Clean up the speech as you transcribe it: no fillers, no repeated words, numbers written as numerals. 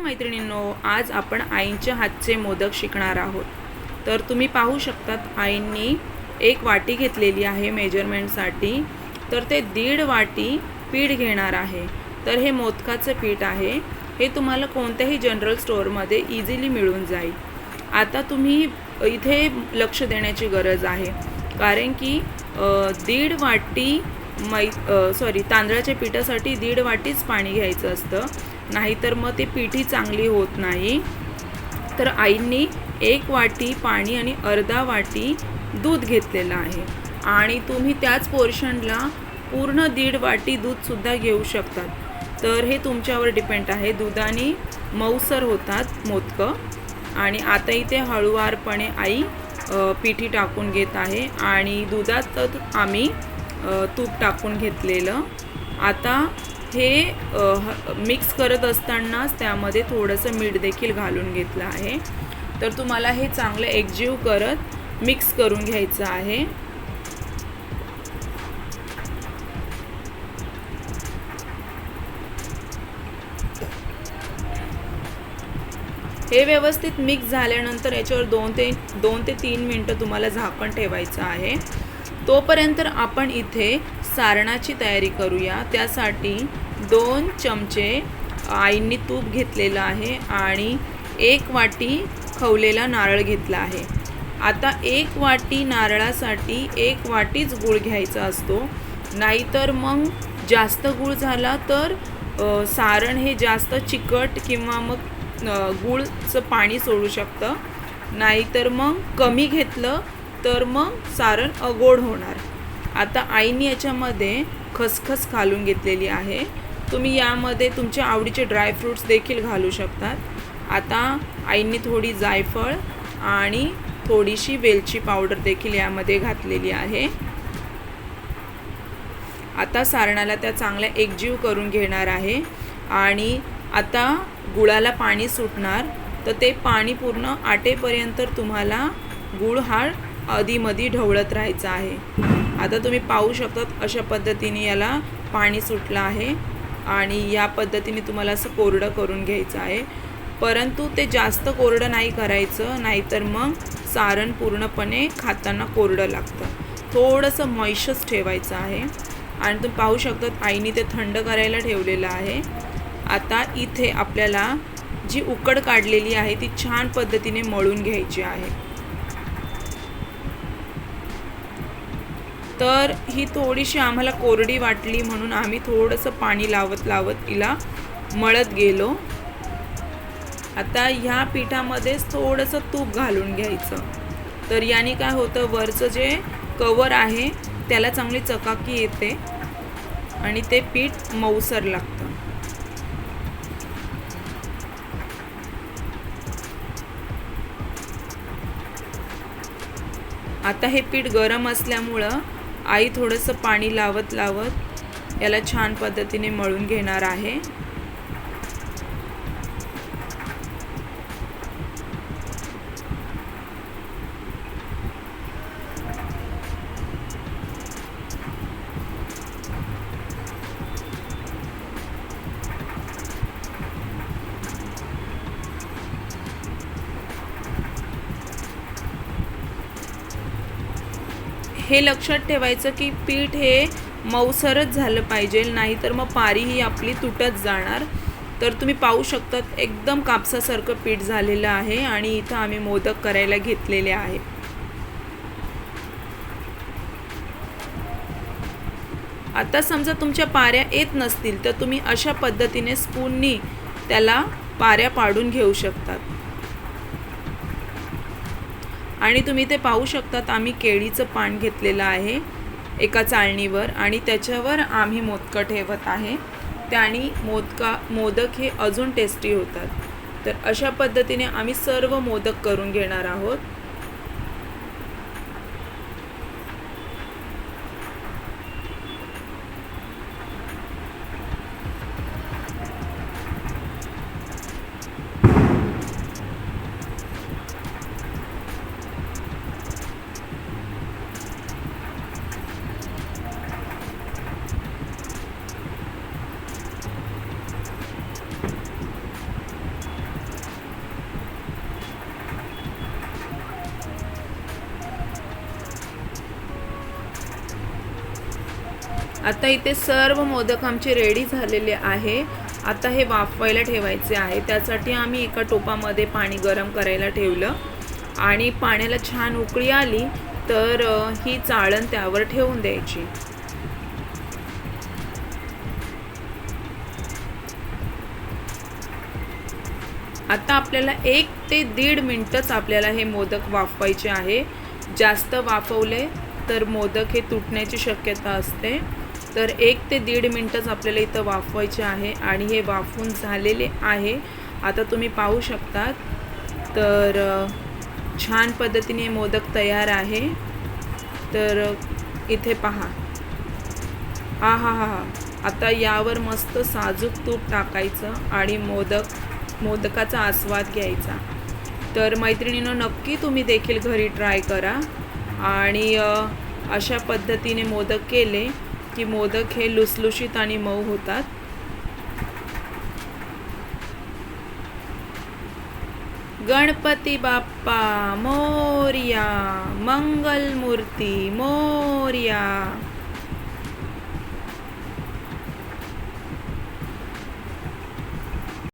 मैत्रिणींनो, आज आपण आईंच्या हातचे मोदक शिकणार आहोत. तर तुम्ही पाहू शकतात आईंनी एक वाटी घेतलेली आहे मेजरमेंटसाठी. तर ते 1.5 वाटी पीठ घेणार आहे. तर हे मोदकाचं पीठ आहे. हे तुम्हाला कोणत्याही जनरल स्टोअरमध्ये इझिली मिळून जाईल. आता तुम्ही इथे लक्ष देण्याची गरज आहे, कारण की 1.5 वाटी तांदळाच्या पिठासाठी 1.5 वाटीच पाणी घ्यायचं असतं, नाहीतर मग ते पिठी चांगली होत नाही. तर आईंनी 1 वाटी पाणी आणि अर्धा वाटी दूध घेतलेलं आहे, आणि तुम्ही त्याच पोर्शनला पूर्ण 1.5 वाटी दूधसुद्धा घेऊ शकतात. तर हे तुमच्यावर डिपेंड आहे. दुधाने मऊसर होतात मोदकं. आणि आता इथे हळूवारपणे आई पिठी टाकून घेत आहे, आणि दुधात आम्ही तूप टाकून घेतलेलं. आता हे मिक्स करत असतानाच त्यामध्ये थोडंसं मीठ देखील घालून घेतलं आहे. तर तुम्हाला हे चांगलं एकजीव करत मिक्स करून घ्यायचं आहे. हे व्यवस्थित मिक्स झाल्यानंतर याच्यावर 2 ते 3 मिनटं तुम्हाला झाकण ठेवायचं आहे. तोपर्यंत आपण इथे सारणाची तयारी करूया. त्यासाठी 2 चमचे आईंनी तूप घेतलेलं आहे, आणि 1 वाटी खवलेला नारळ घेतला आहे. आता 1 वाटी नारळासाठी 1 वाटीच गूळ घ्यायचा असतो, नाहीतर मग जास्त गूळ झाला तर सारण हे जास्त चिकट किंवा मग गूळचं पाणी सोडू शकतं. नाहीतर मग कमी घेतलं तर मग सारण अगोड होणार. आता आईने याच्यामध्ये खसखस घालून घेतलेली आहे. तुम्ही यामध्ये तुमच्या आवडीचे ड्रायफ्रूट्स देखील घालू शकतात. आता आईने थोडी जायफळ आणि थोडीशी वेलची पावडर देखील यामध्ये घातलेली आहे. आता सारणाला त्या चांगल्या एकजीव करून घेणार आहे, आणि आता गुळाला पाणी सुटणार. तर ते पाणी पूर्ण आटेपर्यंत तुम्हाला गूळ हा अधीमधी ढवळत राहायचा आहे. आता तुम्ही पाहू शकतात अशा पद्धतीने याला पाणी सुटलं आहे, आणि या पद्धतीने तुम्हाला असं कोरडं करून घ्यायचं आहे. परंतु ते जास्त कोरडं नाही करायचं, नाहीतर मग सारण पूर्णपणे खाताना कोरडं लागतं. थोडंसं मॉइश्चर ठेवायचं आहे. आणि तुम्ही पाहू शकतात आईने ते थंड करायला ठेवलेलं आहे. आता इथे आपल्याला जी उकड काढलेली आहे ती छान पद्धतीने मळून घ्यायची आहे. तर ही थोडीशी आम्हाला कोरडी वाटली, म्हणून आम्ही थोडंसं पाणी लावत हिला मळत गेलो. आता ह्या पिठामध्येच थोडंसं तूप घालून घ्यायचं. तर याने काय होतं, वरचं जे कवर आहे त्याला चांगली चकाकी येते, आणि ते पीठ मऊसर लागतं. आता हे पीठ गरम असल्यामुळं आई थोडंसं पाणी लावत याला छान पद्धतीने मळून घेणार आहे. हे लक्षात ठेवायचं की पीठ हे मऊसरच झालं पाहिजे, नाहीतर मग पारी ही आपली तुटत जाणार. तर तुम्ही पाहू शकतात एकदम कापसासारखं पीठ झालेलं आहे, आणि इथं आम्ही मोदक करायला घेतलेले आहे. आता समजा तुमच्या पाऱ्या येत नसतील तर तुम्ही अशा पद्धतीने स्पूननी त्याला पाऱ्या पाडून घेऊ शकतात. आणि तुम्ही ते पाहू शकतात आम्ही केळीचं पान घेतलेलं आहे एका चाळणीवर, आणि त्याच्यावर आम्ही मोदकं ठेवत आहे. त्याने मोदक हे अजून टेस्टी होतात. तर अशा पद्धतीने आम्ही सर्व मोदक करून घेणार आहोत. आता इथे सर्व मोदक आमचे रेडी झालेले आहे. आता हे वाफवायला ठेवायचे आहे. त्यासाठी आम्ही एका टोपामध्ये पाणी गरम करायला ठेवलं आणि पाण्याला छान उकळी आली तर ही चाळण त्यावर ठेवून द्यायची. आता आपल्याला 1 ते 1.5 मिनिटच आपल्याला हे मोदक वाफवायचे आहे. जास्त वाफवले तर मोदक हे तुटण्याची शक्यता असते. तर 1 ते 1.5 मिनिटच आपल्याला इथं वाफवायचे आहे आणि हे वाफवून झालेले आहे. आता तुम्ही पाहू शकतात. तर छान पद्धतीने मोदक तयार आहे. तर इथे पहा. आहाहा! आता यावर मस्त साजूक तूप टाकायचं आणि मोदकाचा आस्वाद घ्यायचा. तर मैत्रिणींनो, नक्की तुम्ही देखील घरी ट्राय करा आणि अशा पद्धतीने मोदक केले की मोदक हे लुसलुशीत आणि मऊ होतात. गणपती बाप्पा मोरया, मंगल मूर्ती मोरया.